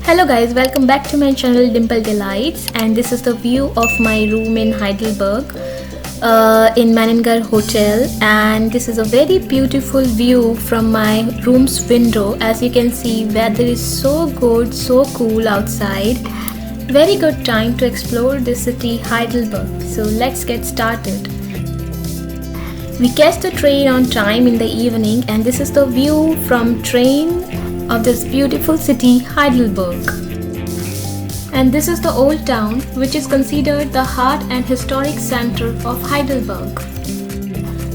Hello guys, welcome back to my channel Dimple Delights, and this is the view of my room in Heidelberg in Menninger Hotel, and this is a very beautiful view from my room's window. As you can see, weather is so good, so cool outside. Very good time to explore the city Heidelberg. So let's get started. We catch the train on time in the evening, and this is the view from train of this beautiful city Heidelberg. And this is the old town, which is considered the heart and historic center of Heidelberg.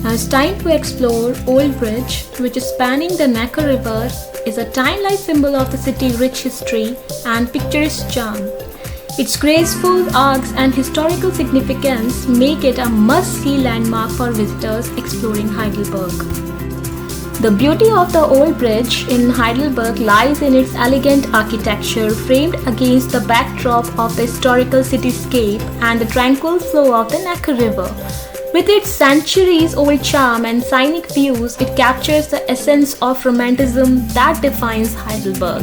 Now it's time to explore Old Bridge, which is spanning the Neckar River, is a timeless symbol of the city's rich history and picturesque charm. Its graceful arcs and historical significance make it a must-see landmark for visitors exploring Heidelberg. The beauty of the Old Bridge in Heidelberg lies in its elegant architecture framed against the backdrop of the historical cityscape and the tranquil flow of the Neckar River. With its centuries-old charm and scenic views, it captures the essence of romanticism that defines Heidelberg.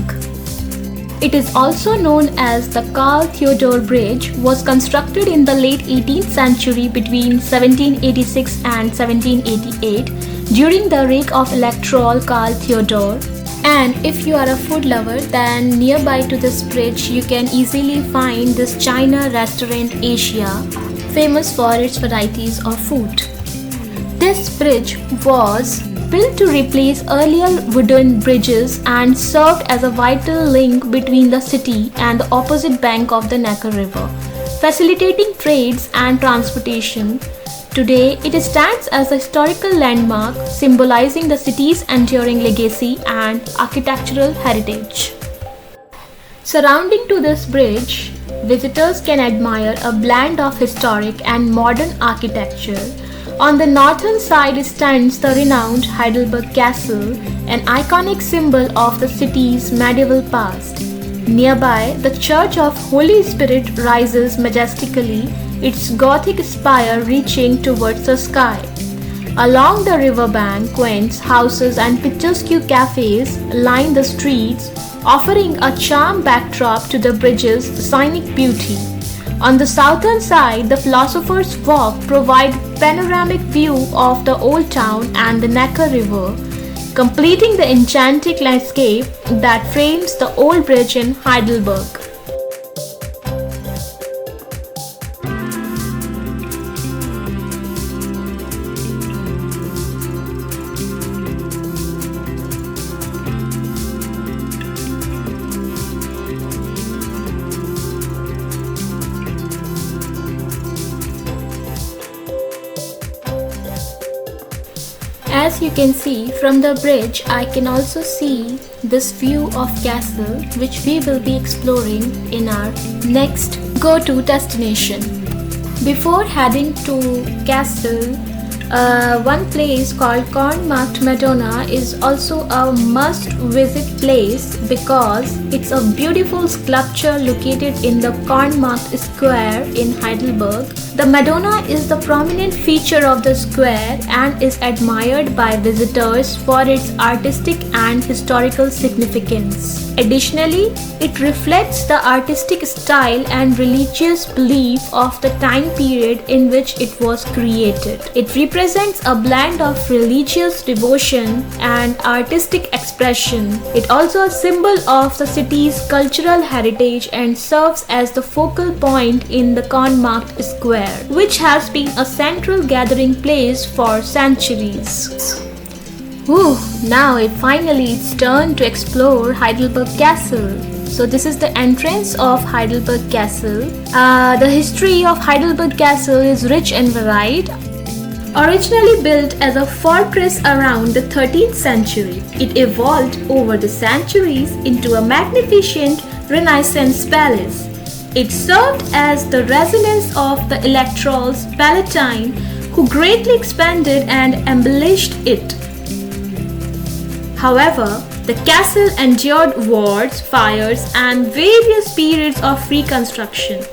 It is also known as the Karl Theodor Bridge, was constructed in the late 18th century between 1786 and 1788 during the reign of Electoral Karl Theodor. And if you are a food lover, then nearby to this bridge you can easily find this China restaurant Asia, famous for its varieties of food. This bridge was built to replace earlier wooden bridges and served as a vital link between the city and the opposite bank of the Neckar River, facilitating trades and transportation. Today, it stands as a historical landmark symbolizing the city's enduring legacy and architectural heritage. Surrounding to this bridge, visitors can admire a blend of historic and modern architecture. On the northern side stands the renowned Heidelberg Castle, an iconic symbol of the city's medieval past. Nearby, the Church of Holy Spirit rises majestically, its Gothic spire reaching towards the sky. Along the riverbank, quaint houses and picturesque cafes line the streets, offering a charming backdrop to the bridge's scenic beauty. On the southern side, the Philosophers Walk provides panoramic view of the old town and the Neckar River, completing the enchanting landscape that frames the old bridge in Heidelberg. As you can see from the bridge, I can also see this view of castle, which we will be exploring in our next go-to destination. Before heading to castle, one place called Kornmarkt Madonna is also a must-visit place because it's a beautiful sculpture located in the Kornmarkt Square in Heidelberg. The Madonna is the prominent feature of the square and is admired by visitors for its artistic and historical significance. Additionally, it reflects the artistic style and religious belief of the time period in which it was created. It represents a blend of religious devotion and artistic expression. It also a symbol of the city's cultural heritage and serves as the focal point in the Kornmarkt Square, which has been a central gathering place for centuries. Now it's turn to explore Heidelberg Castle. So this is the entrance of Heidelberg Castle. The history of Heidelberg Castle is rich and varied. Originally built as a fortress around the 13th century, it evolved over the centuries into a magnificent Renaissance palace. It served as the residence of the Electors Palatine, who greatly expanded and embellished it. However, the castle endured wars, fires, and various periods of reconstruction.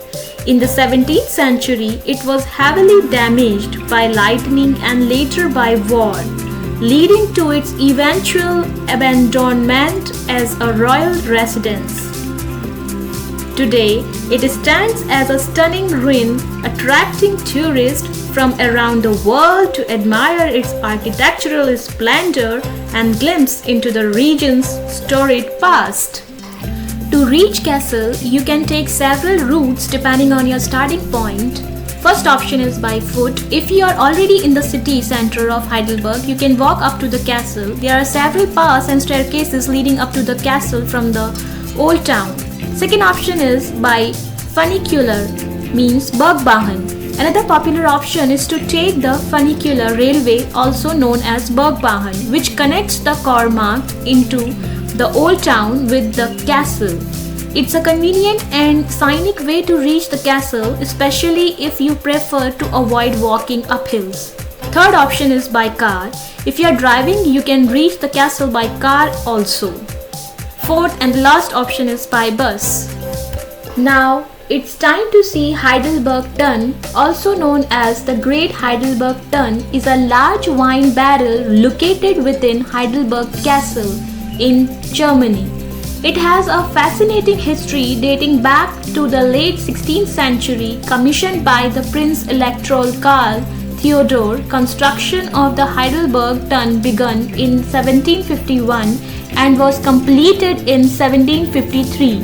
In the 17th century, it was heavily damaged by lightning and later by war, leading to its eventual abandonment as a royal residence. Today, it stands as a stunning ruin, attracting tourists from around the world to admire its architectural splendor and glimpse into the region's storied past. To reach castle, you can take several routes depending on your starting point. First option is by foot. If you are already in the city center of Heidelberg, you can walk up to the castle. There are several paths and staircases leading up to the castle from the old town. Second option is by funicular, means Bergbahn. Another popular option is to take the funicular railway, also known as Bergbahn, which connects the Kormarkt into the old town with the castle. It's a convenient and scenic way to reach the castle, especially if you prefer to avoid walking up hills. Third option is by car. If you are driving, you can reach the castle by car also. Fourth and last option is by bus. Now it's time to see Heidelberg Tun, also known as the Great Heidelberg Tun, is a large wine barrel located within Heidelberg Castle in Germany. It has a fascinating history dating back to the late 16th century, commissioned by the Prince Electoral Karl Theodor. Construction of the Heidelberg Tun began in 1751 and was completed in 1753.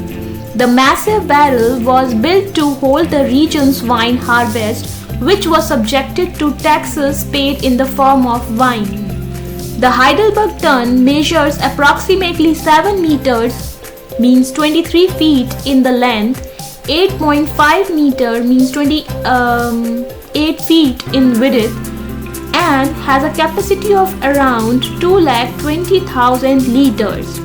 The massive barrel was built to hold the region's wine harvest, which was subjected to taxes paid in the form of wine. The Heidelberg Tun measures approximately 7 meters, means 23 feet in the length, 8.5 meter means 28 feet in width, and has a capacity of around 220,000 liters,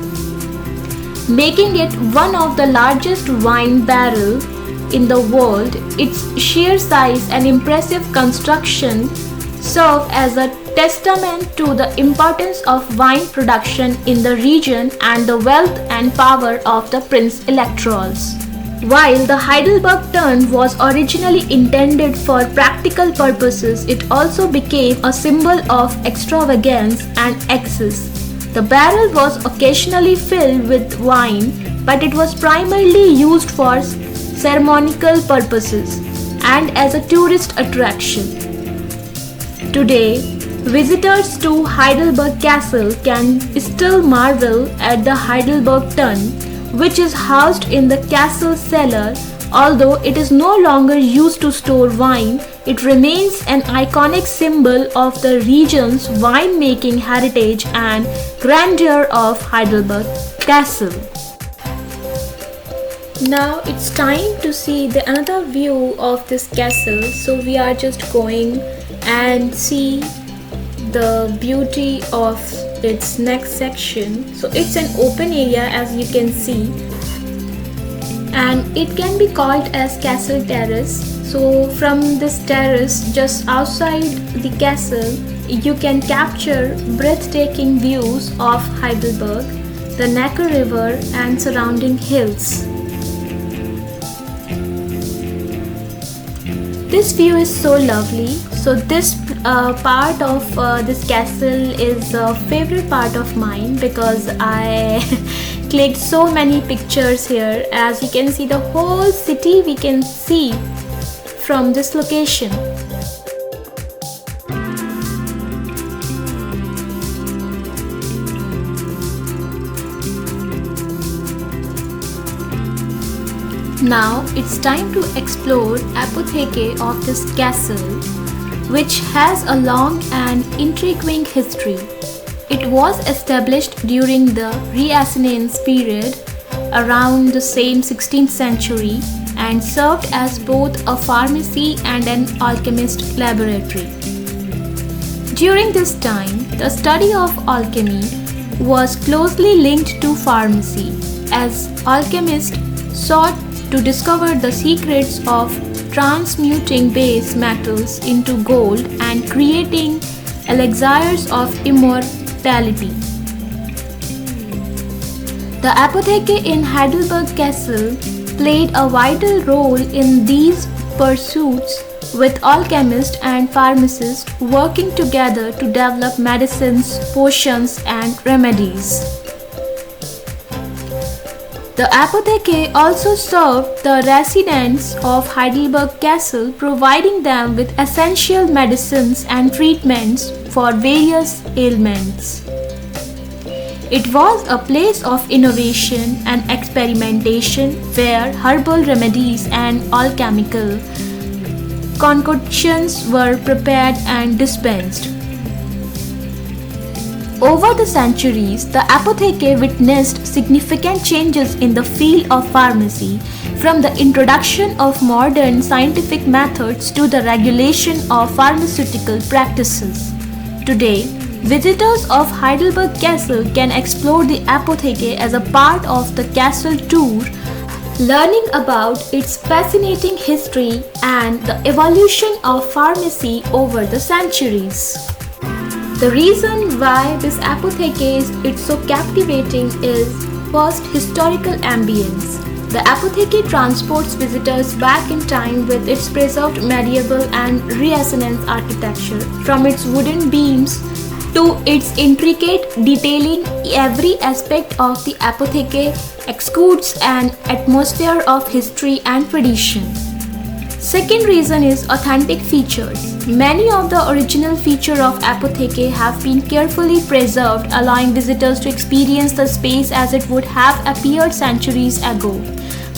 making it one of the largest wine barrels in the world. Its sheer size and impressive construction serve as a testament to the importance of wine production in the region and the wealth and power of the Prince Electorals. While the Heidelberg Tun was originally intended for practical purposes, it also became a symbol of extravagance and excess. The barrel was occasionally filled with wine, but it was primarily used for ceremonial purposes and as a tourist attraction. Today, visitors to Heidelberg Castle can still marvel at the Heidelberg Tun, which is housed in the castle cellar. Although it is no longer used to store wine, it remains an iconic symbol of the region's winemaking heritage and grandeur of Heidelberg Castle. Now it's time to see another view of this castle. So we are just going and see the beauty of its next section. So it's an open area, as you can see, and it can be called as Castle Terrace. So from this terrace just outside the castle, you can capture breathtaking views of Heidelberg, the Neckar River and surrounding hills. This view is so lovely. So this part of this castle is a favorite part of mine because I clicked so many pictures here. As you can see, the whole city we can see from this location. Now it's time to explore apotheke of this castle, which has a long and intriguing history. It was established during the Renaissance period around the same 16th century and served as both a pharmacy and an alchemist laboratory. During this time, the study of alchemy was closely linked to pharmacy, as alchemists sought to discover the secrets of transmuting base metals into gold and creating elixirs of immortality. The apotheke in Heidelberg Castle played a vital role in these pursuits, with alchemists and pharmacists working together to develop medicines, potions, and remedies. The apotheke also served the residents of Heidelberg Castle, providing them with essential medicines and treatments for various ailments. It was a place of innovation and experimentation where herbal remedies and alchemical concoctions were prepared and dispensed. Over the centuries, the apotheke witnessed significant changes in the field of pharmacy, from the introduction of modern scientific methods to the regulation of pharmaceutical practices. Today, visitors of Heidelberg Castle can explore the apotheke as a part of the castle tour, learning about its fascinating history and the evolution of pharmacy over the centuries. The reason why this apotheke is so captivating is first, historical ambience. The apotheke transports visitors back in time with its preserved medieval and Renaissance architecture. From its wooden beams to its intricate detailing, every aspect of the apotheke exudes an atmosphere of history and tradition. Second reason is authentic features. Many of the original features of apotheke have been carefully preserved, allowing visitors to experience the space as it would have appeared centuries ago.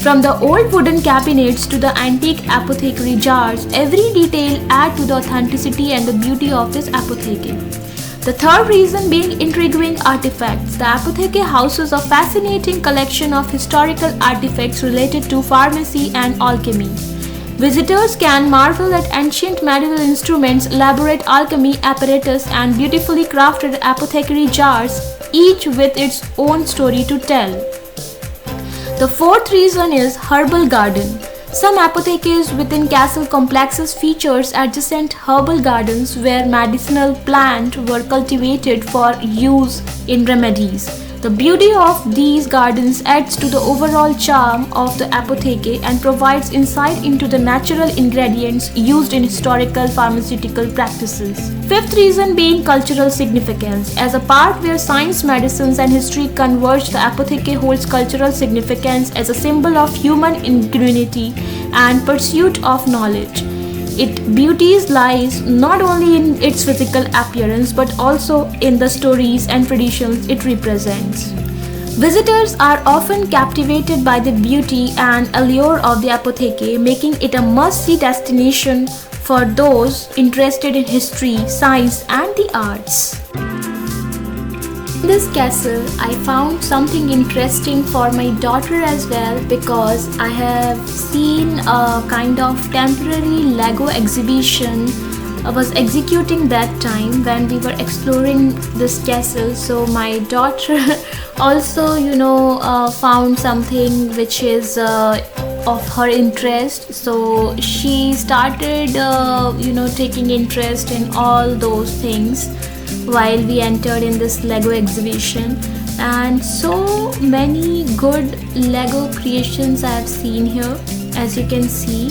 From the old wooden cabinets to the antique apothecary jars, every detail adds to the authenticity and the beauty of this apotheke. The third reason being intriguing artifacts. The apotheke houses a fascinating collection of historical artifacts related to pharmacy and alchemy. Visitors can marvel at ancient medieval instruments, elaborate alchemy apparatus, and beautifully crafted apothecary jars, each with its own story to tell. The fourth reason is herbal garden. Some apotheques within castle complexes features adjacent herbal gardens where medicinal plants were cultivated for use in remedies. The beauty of these gardens adds to the overall charm of the apotheke and provides insight into the natural ingredients used in historical pharmaceutical practices. Fifth reason being cultural significance. As a part where science, medicines, and history converge, the apotheke holds cultural significance as a symbol of human ingenuity and pursuit of knowledge. Its beauty lies not only in its physical appearance but also in the stories and traditions it represents. Visitors are often captivated by the beauty and allure of the apotheke, making it a must-see destination for those interested in history, science, and the arts. In this castle, I found something interesting for my daughter as well, because I have seen a kind of temporary Lego exhibition I was executing that time when we were exploring this castle. So my daughter also found something which is of her interest, so she started taking interest in all those things while we entered in this Lego exhibition. And so many good Lego creations I have seen here, as you can see,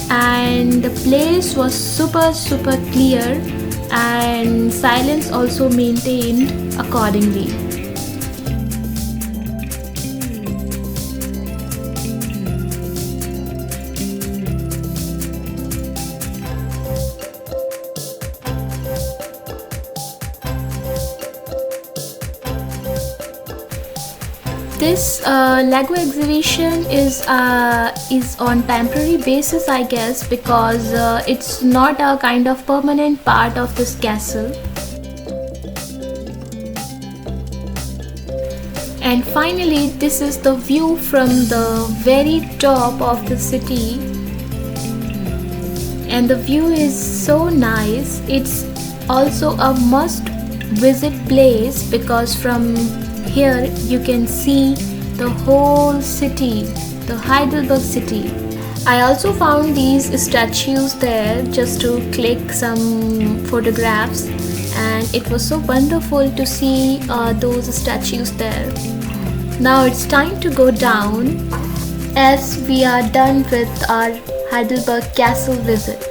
and the place was super clear and silence also maintained accordingly. This Lego exhibition is on temporary basis, I guess, because it's not a kind of permanent part of this castle. And finally, this is the view from the very top of the city, and the view is so nice. It's also a must visit place because from here you can see the whole city, the Heidelberg city. I also found these statues there just to click some photographs, and it was so wonderful to see those statues there. Now it's time to go down as we are done with our Heidelberg Castle visit.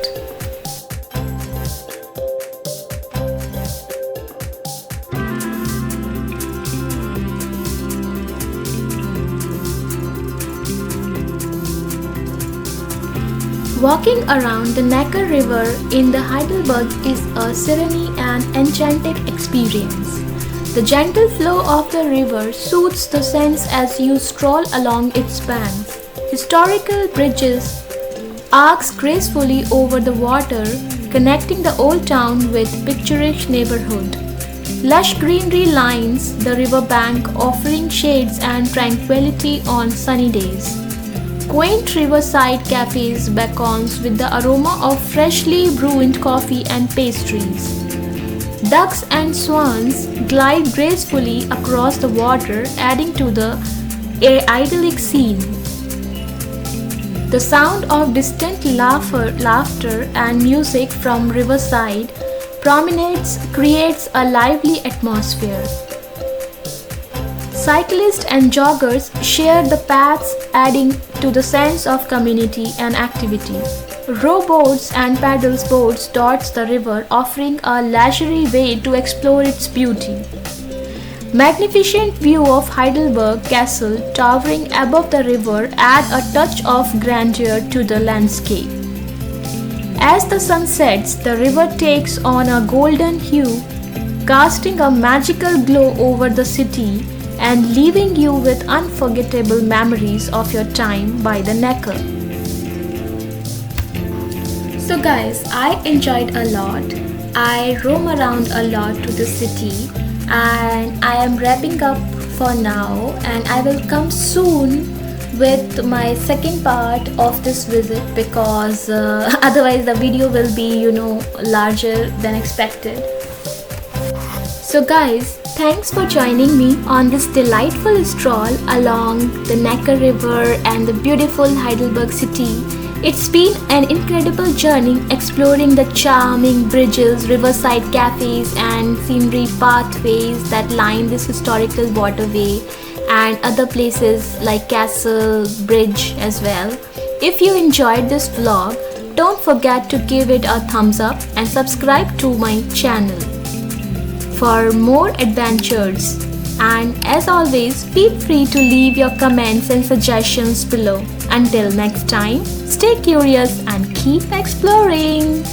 Walking around the Neckar River in the Heidelberg is a serene and enchanting experience. The gentle flow of the river soothes the sense as you stroll along its banks. Historical bridges arcs gracefully over the water, connecting the old town with picturesque neighborhood. Lush greenery lines the riverbank, offering shades and tranquility on sunny days. Quaint riverside cafes beckons with the aroma of freshly brewed coffee and pastries. Ducks and swans glide gracefully across the water, adding to the idyllic scene. The sound of distant laughter and music from riverside promenades creates a lively atmosphere. Cyclists and joggers share the paths, adding to the sense of community and activity. Rowboats and paddle boats dot the river, offering a leisurely way to explore its beauty. Magnificent view of Heidelberg Castle towering above the river add a touch of grandeur to the landscape. As the sun sets, the river takes on a golden hue, casting a magical glow over the city and leaving you with unforgettable memories of your time by the Neckar. So guys, I enjoyed a lot. I roam around a lot to the city and I am wrapping up for now, and I will come soon with my second part of this visit because otherwise the video will be larger than expected. So guys, thanks for joining me on this delightful stroll along the Neckar River and the beautiful Heidelberg city. It's been an incredible journey exploring the charming bridges, riverside cafes and scenery pathways that line this historical waterway and other places like Castle, Bridge as well. If you enjoyed this vlog, don't forget to give it a thumbs up and subscribe to my channel for more adventures. And as always, feel free to leave your comments and suggestions below. Until next time, stay curious and keep exploring.